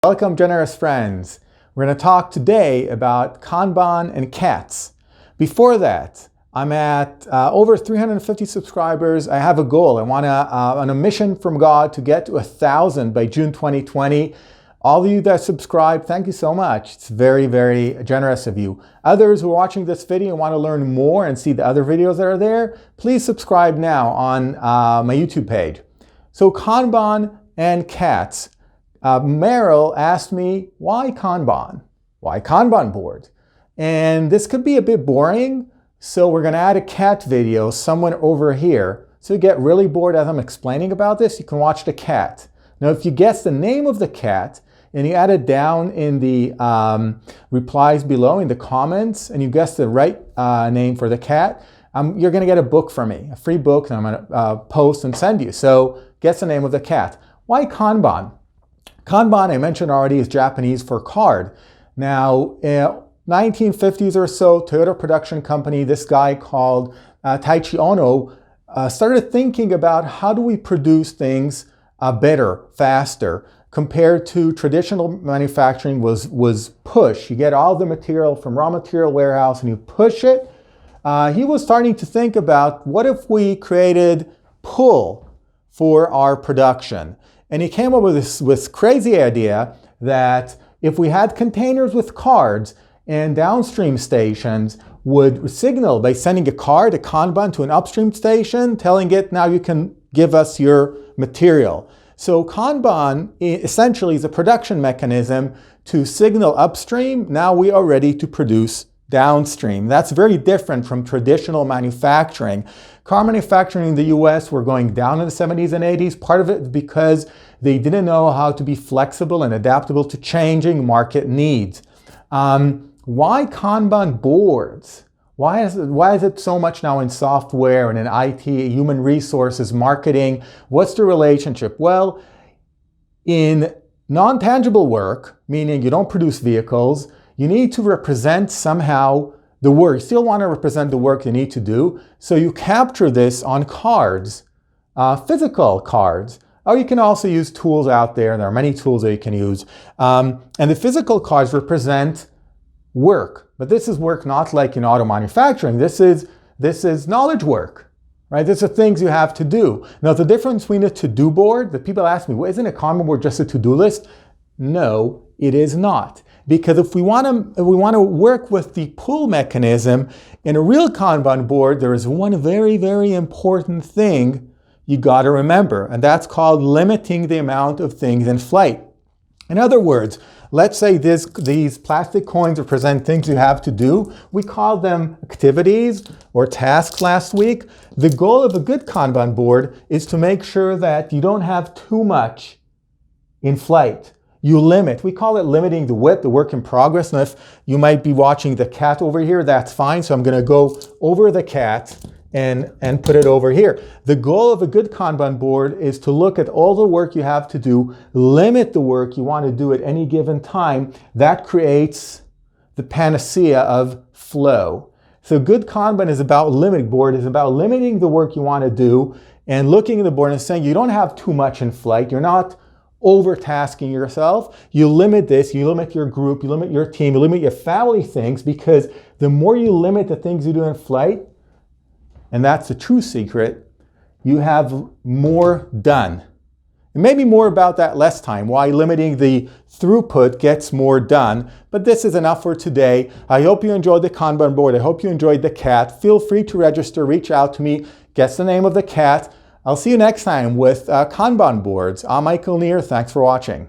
Welcome, generous friends. We're going to talk today about Kanban and cats. Before that, I'm at over 350 subscribers. I have a goal. I want on a mission from God to get to 1,000 by June 2020. All of you that subscribe, thank you so much. It's very, very generous of you. Others who are watching this video and want to learn more and see the other videos that are there, please subscribe now on my YouTube page. So Kanban and cats. Meryl asked me, why Kanban? Why Kanban board? And this could be a bit boring, so we're going to add a cat video somewhere over here. So you get really bored as I'm explaining about this, you can watch the cat. Now, if you guess the name of the cat, and you add it down in the replies below, in the comments, and you guess the right name for the cat, you're going to get a book from me, a free book that I'm going to post and send you. So guess the name of the cat. Why Kanban? Kanban, I mentioned already, is Japanese for card. Now, 1950s or so, Toyota production company, this guy called Taichi Ono, started thinking about how do we produce things better, faster, compared to traditional manufacturing was push. You get all the material from raw material warehouse and you push it. He was starting to think about what if we created pull for our production. And he came up with this crazy idea that if we had containers with cards and downstream stations would signal by sending a card, a Kanban, to an upstream station, telling it, now you can give us your material. So Kanban essentially is a production mechanism to signal upstream, now we are ready to produce downstream. That's very different from traditional manufacturing. Car manufacturing in the US were going down in the 70s and 80s. Part of it because they didn't know how to be flexible and adaptable to changing market needs. Why Kanban boards? Why is it so much now in software and in IT, human resources, marketing? What's the relationship? Well, in non-tangible work, meaning you don't produce vehicles, you need to represent somehow the work. You still want to represent the work you need to do. So you capture this on cards, physical cards. Or you can also use tools out there. There are many tools that you can use. And the physical cards represent work. But this is work not like in auto manufacturing. This is knowledge work, right? These are things you have to do. Now, the difference between a to-do board, that people ask me, well, isn't a Kanban board just a to-do list? No, it is not. Because if we want to work with the pull mechanism in a real Kanban board, there is one very, very important thing you got to remember, and that's called limiting the amount of things in flight. In other words, let's say these plastic coins represent things you have to do. We called them activities or tasks last week. The goal of a good Kanban board is to make sure that you don't have too much in flight. You limit. We call it limiting the WIP, the work in progress. Now, if you might be watching the cat over here, that's fine. So I'm going to go over the cat and put it over here. The goal of a good Kanban board is to look at all the work you have to do, limit the work you want to do at any given time. That creates the panacea of flow. So good Kanban is about limiting the work you want to do and looking at the board and saying you don't have too much in flight. You're not overtasking yourself. You limit this, you limit your group, you limit your team, you limit your family things, because the more you limit the things you do in flight, and that's the true secret, you have more done. And maybe more about that last time, why limiting the throughput gets more done. But this is enough for today. I hope you enjoyed the Kanban board. I hope you enjoyed the cat. Feel free to register, reach out to me, guess the name of the cat. I'll see you next time with Kanban boards. I'm Michael Neer. Thanks for watching.